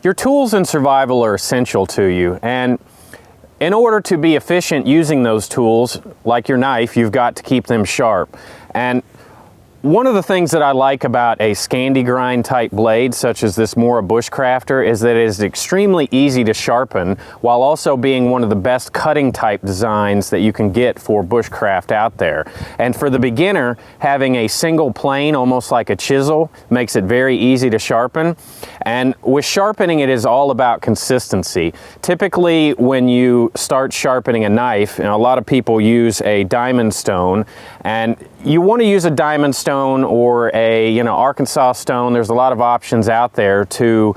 Your tools in survival are essential to you, and in order to be efficient using those tools, like your knife, you've got to keep them sharp. And one of the things that I like about a Scandi grind type blade, such as this Mora Bushcrafter, is that it is extremely easy to sharpen while also being one of the best cutting type designs that you can get for bushcraft out there. And for the beginner, having a single plane, almost like a chisel, makes it very easy to sharpen. And with sharpening, it is all about consistency. Typically, when you start sharpening a knife, a lot of people use a diamond stone, and you want to use a diamond stone or a Arkansas stone. There's a lot of options out there to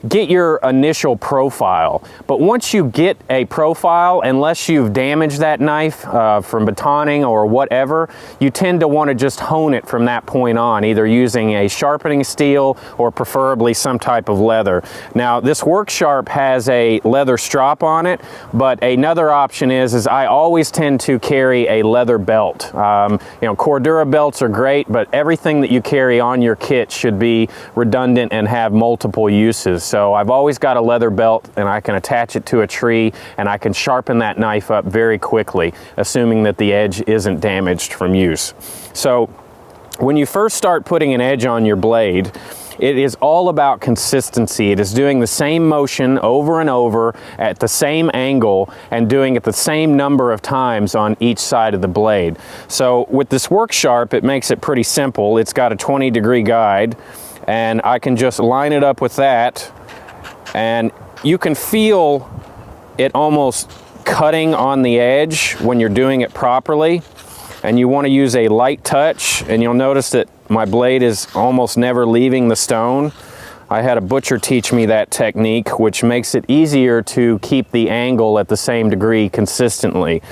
get your initial profile. But once you get a profile, unless you've damaged that knife from batoning or whatever, you tend to want to just hone it from that point on, either using a sharpening steel or preferably some type of leather. Now, this Work Sharp has a leather strop on it, but another option is I always tend to carry a leather belt. Cordura belts are great, but everything that you carry on your kit should be redundant and have multiple uses. So I've always got a leather belt, and I can attach it to a tree, and I can sharpen that knife up very quickly, assuming that the edge isn't damaged from use. So when you first start putting an edge on your blade, it is all about consistency. It is doing the same motion over and over at the same angle and doing it the same number of times on each side of the blade. So with this Work Sharp, it makes it pretty simple. It's got a 20-degree guide, and I can just line it up with that, and you can feel it almost cutting on the edge when you're doing it properly. And you want to use a light touch, and you'll notice that my blade is almost never leaving the stone. I had a butcher teach me that technique, which makes it easier to keep the angle at the same degree consistently.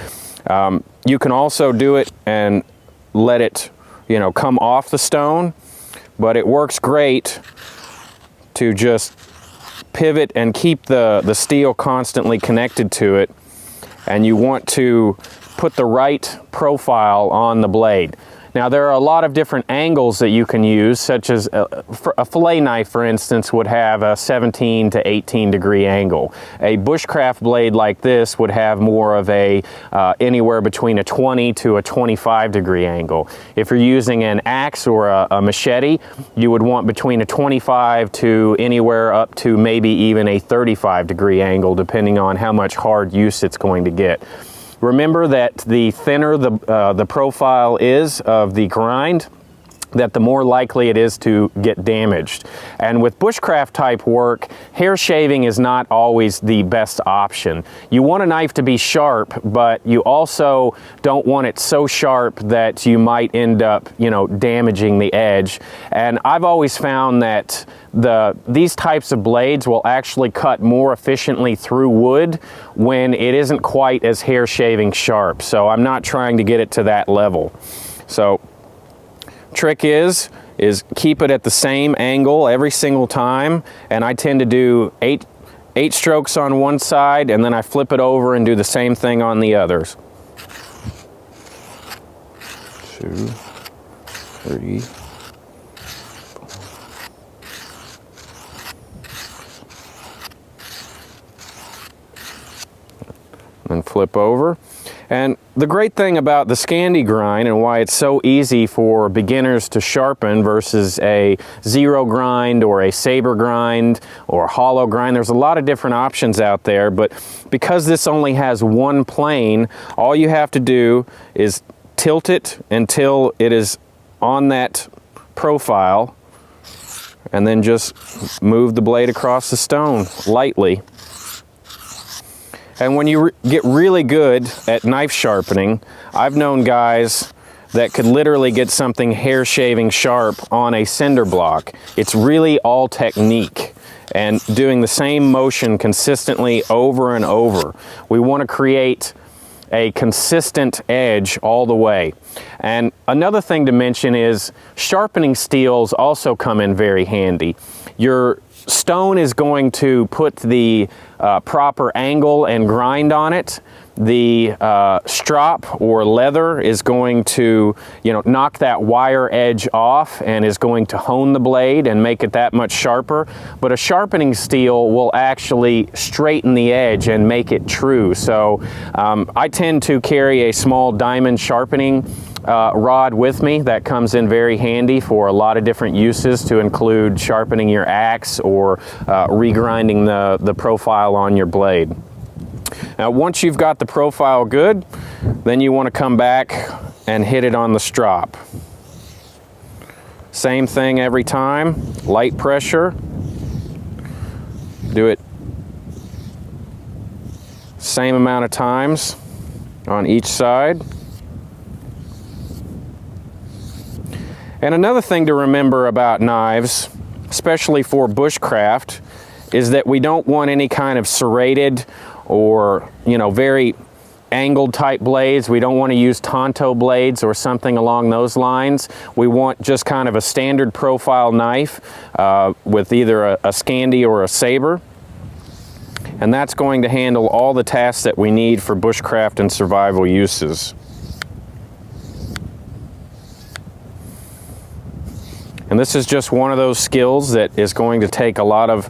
You can also do it and let it, come off the stone, but it works great to just pivot and keep the steel constantly connected to it. And you want to put the right profile on the blade. Now, there are a lot of different angles that you can use, such as a fillet knife, for instance, would have a 17 to 18 degree angle. A bushcraft blade like this would have more of a anywhere between a 20 to a 25 degree angle. If you're using an axe or a machete, you would want between a 25 to anywhere up to maybe even a 35 degree angle, depending on how much hard use it's going to get. Remember that the thinner the profile is of the grind, that the more likely it is to get damaged. And with bushcraft type work, hair shaving is not always the best option. You want a knife to be sharp, but you also don't want it so sharp that you might end up, damaging the edge. And I've always found that these types of blades will actually cut more efficiently through wood when it isn't quite as hair shaving sharp. So I'm not trying to get it to that level. So trick is keep it at the same angle every single time, and I tend to do eight strokes on one side, and then I flip it over and do the same thing on the others. 2, 3. And flip over. And the great thing about the Scandi grind and why it's so easy for beginners to sharpen versus a zero grind or a saber grind or a hollow grind, there's a lot of different options out there, but because this only has one plane, all you have to do is tilt it until it is on that profile, and then just move the blade across the stone lightly. And when you get really good at knife sharpening, I've known guys that could literally get something hair shaving sharp on a cinder block. It's really all technique and doing the same motion consistently over and over. We want to create a consistent edge all the way. And another thing to mention is sharpening steels also come in very handy. Your stone is going to put the proper angle and grind on it. The strop or leather is going to, knock that wire edge off and is going to hone the blade and make it that much sharper. But a sharpening steel will actually straighten the edge and make it true. So I tend to carry a small diamond sharpening rod with me. That comes in very handy for a lot of different uses, to include sharpening your axe or regrinding the profile on your blade. Now, once you've got the profile good, then you want to come back and hit it on the strop. Same thing every time, light pressure. Do it same amount of times on each side. And another thing to remember about knives, especially for bushcraft, is that we don't want any kind of serrated or, very angled type blades. We don't want to use Tonto blades or something along those lines. We want just kind of a standard profile knife with either a Scandi or a saber. And that's going to handle all the tasks that we need for bushcraft and survival uses. And this is just one of those skills that is going to take a lot of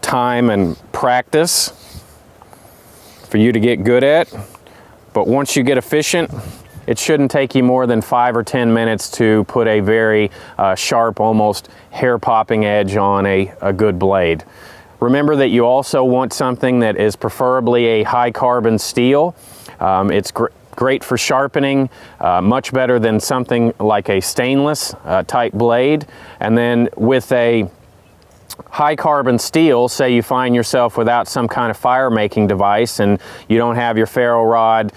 time and practice for you to get good at. But once you get efficient, it shouldn't take you more than 5 or 10 minutes to put a very sharp, almost hair-popping edge on a good blade. Remember that you also want something that is preferably a high-carbon steel. It's great for sharpening, much better than something like a stainless type blade. And then with a high carbon steel, say you find yourself without some kind of fire making device and you don't have your ferro rod,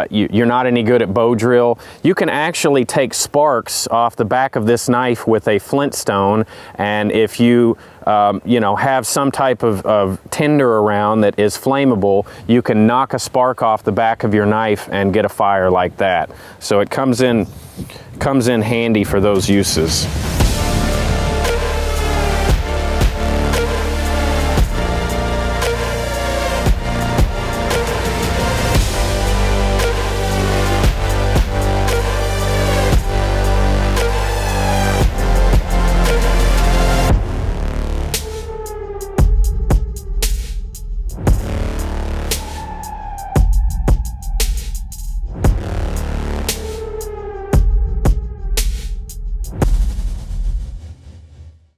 you're not any good at bow drill, you can actually take sparks off the back of this knife with a flintstone. And if you have some type of tinder around that is flammable, you can knock a spark off the back of your knife and get a fire like that. So it comes in handy for those uses.